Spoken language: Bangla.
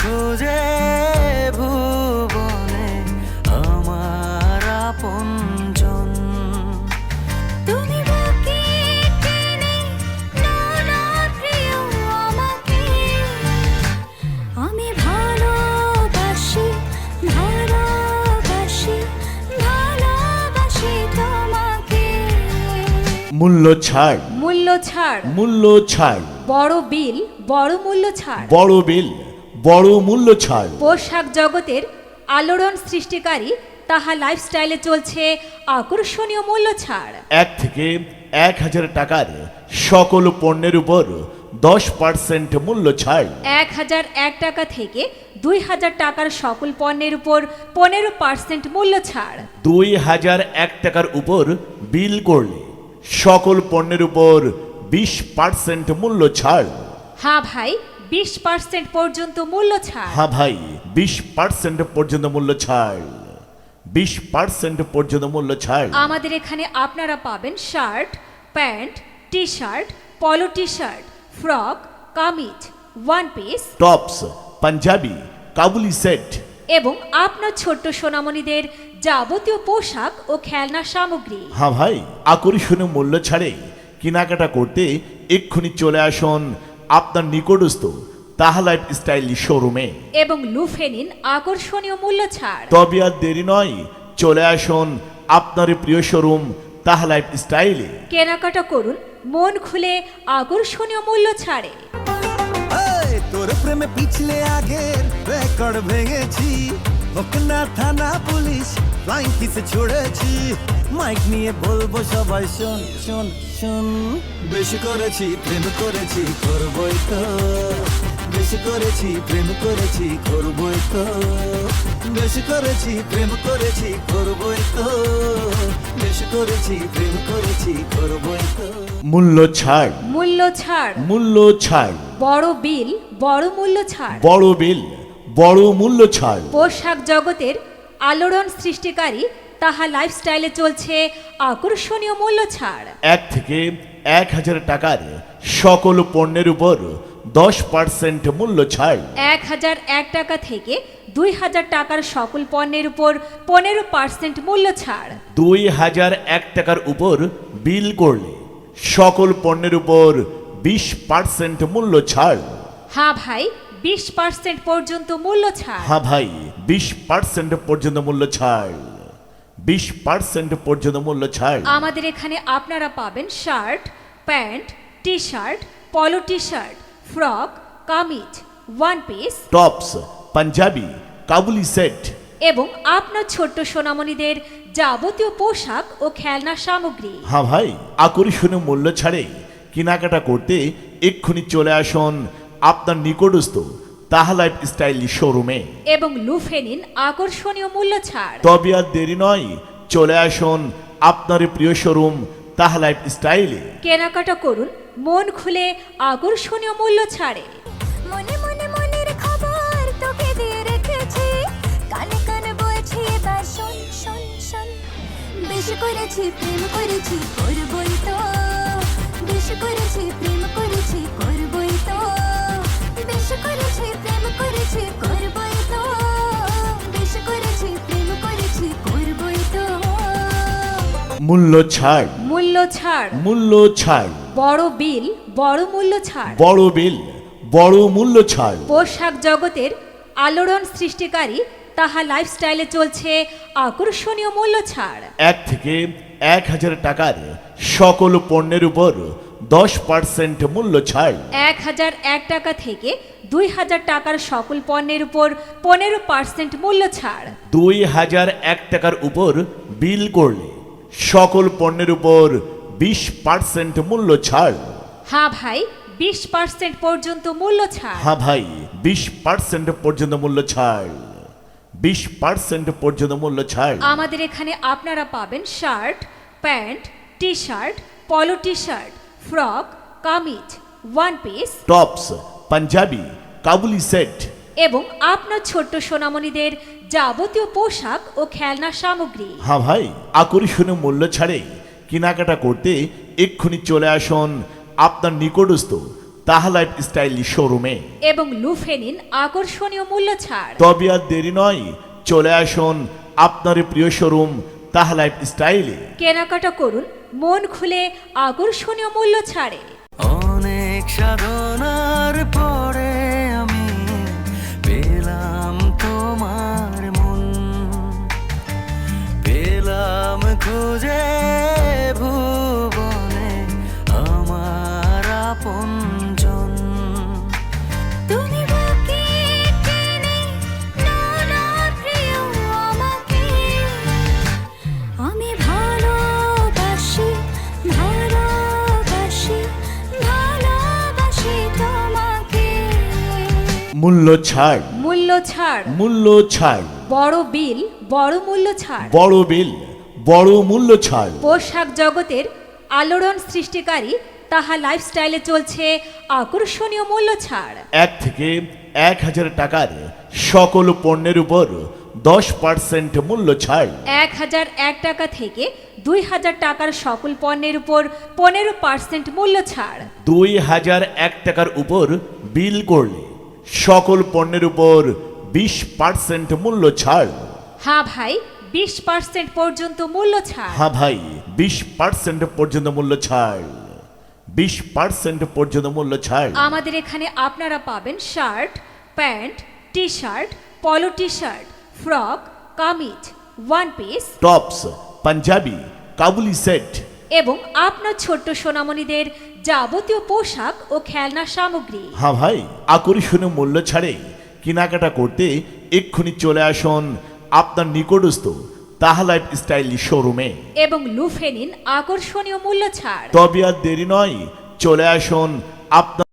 খুঁজে ভুবনে আমার আপনজন। তুমি বুকে টেনে নাও না প্রিয় আমাকে, আমি ভালোবাসি ভালোবাসি ভালোবাসি তোমাকে। মূল্য ছাড়, মূল্য ছাড়, মূল্য ছাড়, বড় বিল বড় মূল্য ছাড়। বড় বিল বড় মূল্য ছাড়। পোশাক জগতের আলোড়ন সৃষ্টিকারী তাহা লাইফস্টাইলে চলছে আকর্ষণীয় মূল্য ছাড়। 1 থেকে 1000 টাকার সকল পণ্যের উপর 10% মূল্য ছাড়। 1001 টাকা থেকে 2000 টাকার সকল পণ্যের উপর 15% মূল্য ছাড়। 2001 টাকার উপর বিল করলে সকল পণ্যের উপর 20% মূল্য ছাড়। হ্যাঁ ভাই, 20% পর্যন্ত মূল্য ছাড়। হ্যাঁ ভাই, 20% পর্যন্ত মূল্য ছাড়। 20% পর্যন্ত মূল্য ছাড়। আমাদের এখানে আপনারা পাবেন shirt, pant, T shirt, polo T shirt, frock, kameez, one piece tops, panjabi, Kabuli set এবং আপনার ছোট্ট সোনামণিদের যাবতীয় পোশাক ও খেলনা সামগ্রী। হ্যাঁ ভাই, আকর্ষণীয় মূল্য ছাড়ে কেনাকাটা করতে এক্ষুনি চলে আসুন আপনার নিকটস্থ তাহা লাইফস্টাইল শোরুমে এবং লুফে নিন আকর্ষণীয় মূল্য ছাড়। তবে আর দেরি নয়, চলে আসুন আপনার প্রিয় শোরুম তাহা লাইফস্টাইলে। কেনাকাটা করুন মন খুলে আকর্ষণীয় মূল্য ছাড়ে। এই, তোর প্রেমে পিছলে আগের রেকর্ড ভেঙেছি, হোক না থানা পুলিশ ফ্লাইং কিসে ছুড়েছি, মাইক নিয়ে বলবো সবাই শোন শোন শোন। বেশি করেছি প্রেম করেছি করবই তো, বেশি করেছি প্রেম করেছি করবই তো, বেশি করেছি প্রেম করেছি করবই তো, বেশি করেছি প্রেম করেছি করবই তো। মূল্য ছাড়, মূল্য ছাড়, মূল্য ছাড়, বড় বিল বড় মূল্য ছাড়। বড় বিল বড় মূল্য ছাড়। পোশাক জগতের আলোড়ন সৃষ্টিকারী তাহা লাইফস্টাইলে চলছে আকর্ষণীয় মূল্য ছাড়। 1 থেকে 1000 টাকার সকল পণ্যের উপর 10% মূল্য ছাড়। 1001 টাকা থেকে 2000 টাকার সকল পণ্যের উপর 15% মূল্য ছাড়। 2001 টাকার উপর বিল করলে সকল পণ্যের উপর 20% মূল্য ছাড়। হ্যাঁ ভাই, 20% পর্যন্ত মূল্য ছাড়। হ্যাঁ ভাই, 20% পর্যন্ত মূল্য ছাড়। 20% পর্যন্ত মূল্য ছাড়। আমাদের এখানে আপনারা পাবেন shirt, pant, T shirt, polo T shirt, frock, kameez, one piece tops, panjabi, Kabuli set এবং আপনার ছোট্ট সোনামণিদের যাবতীয় পোশাক ও খেলনা সামগ্রী। হ্যাঁ ভাই, আকর্ষণীয় মূল্য ছাড়ে কেনাকাটা করতে এক্ষুনি চলে আসুন আপনার নিকটস্থ তাহা লাইফস্টাইল শোরুমে এবং লুফে নিন আকর্ষণীয় মূল্য ছাড়। তবে আর দেরি নয়, চলে আসুন আপনার প্রিয় শোরুম তাহা লাইফস্টাইলে। কেনাকাটা করুন মন খুলে আকর্ষণীয় মূল্য ছাড়ে। মনে মনে মনের খবর তোকে দিয়ে রেখেছি, কানে কানে বলছি এবার শোন শোন শোন। বেশি করেছি প্রেম করেছি করবই তো, বেশি করেছি প্রেম করেছি করবই তো, বেশি করেছি প্রেম করেছি করবই তো, বেশি করেছি প্রেম করেছি করবই তো। মূল্য ছাড়, মূল্য ছাড়, মূল্য ছাড়, বড় বিল বড় মূল্য ছাড়। বড় বিল বড় মূল্য ছাড়। পোশাক জগতের আলোড়ন সৃষ্টিকারী তাহা লাইফস্টাইলে চলছে আকর্ষণীয় মূল্য ছাড়। 1 থেকে 1000 টাকার সকল পণ্যের উপর 10% মূল্য ছাড়। 1001 টাকা থেকে 2000 টাকার সকল পণ্যের উপর 15% মূল্য ছাড়। 2001 টাকার উপর বিল করলে সকল পণ্যের উপর 20% মূল্য ছাড়। হ্যাঁ ভাই, 20% পর্যন্ত মূল্য ছাড়। হ্যাঁ ভাই, 20% পর্যন্ত মূল্য ছাড়। 20% পর্যন্ত মূল্য ছাড়। আমাদের এখানে আপনারা পাবেন shirt, pant, T shirt, polo T shirt, frock, kameez, one piece tops, panjabi, Kabuli set এবং আপনার ছোট্ট সোনামণিদের যাবতীয় পোশাক ও খেলনা সামগ্রী। হ্যাঁ ভাই, আকর্ষণীয় মূল্য ছাড়ে কেনাকাটা করতে এক্ষুনি চলে আসুন আপনার নিকটস্থ তাহা লাইফ স্টাইল শোরুমে। এবং লুফে নিন আকর্ষণীয় মূল্য ছাড়। তবে আর দেরি নয়, চলে আসুন আপনার প্রিয় শোরুম তাহা লাইফ স্টাইলে। কেনাকাটা করুন মন খুলে আকর্ষণীয় মূল্য ছাড়ে। অনেক সাধনার পরে আমি পেলাম তোমার মন, পেলাম খুঁজে ভুবনে আমার আপনজন। তুমি বুকে টেনে নাও না প্রিয় আমাকে, আমি ভালোবাসি ভালোবাসি ভালোবাসি তোমাকে। মূল্য ছাড়, মূল্য ছাড়, মূল্য ছাড়, বড় বিল বড় মূল্য ছাড়। বড় বিল বড় মূল্য ছাড়। পোশাক জগতের আলোড়ন সৃষ্টিকারী তাহা লাইফস্টাইলে চলছে আকর্ষণীয় মূল্য ছাড়। 1 থেকে 1000 টাকার সকল পণ্যের উপর 10% মূল্য ছাড়। 1001 টাকা থেকে 2000 টাকার সকল পণ্যের উপর 15% মূল্য ছাড়। 2001 টাকার উপর বিল করলে সকল পণ্যের উপর 20% মূল্য ছাড়। হ্যাঁ ভাই, 20% পর্যন্ত মূল্য ছাড়। হ্যাঁ ভাই, 20% পর্যন্ত মূল্য ছাড়। 20% পর্যন্ত মূল্য ছাড়। আমাদের এখানে আপনারা পাবেন shirt, pant, T shirt, polo T shirt, frock, kameez, one piece tops, panjabi, Kabuli set. এবং আপনার ছোট্ট সোনামণিদের যাবতীয় পোশাক ও খেলনা সামগ্রী। হ্যাঁ ভাই, আকর্ষণীয় মূল্য ছাড়ে কেনাকাটা করতে এক্ষুনি চলে আসুন আপনার নিকটস্থ তাহা লাইফ স্টাইল শোরুমে। এবং লুফে নিন আকর্ষণীয় মূল্য ছাড়। তবে আর দেরি নয়, চলে আসুন আপনার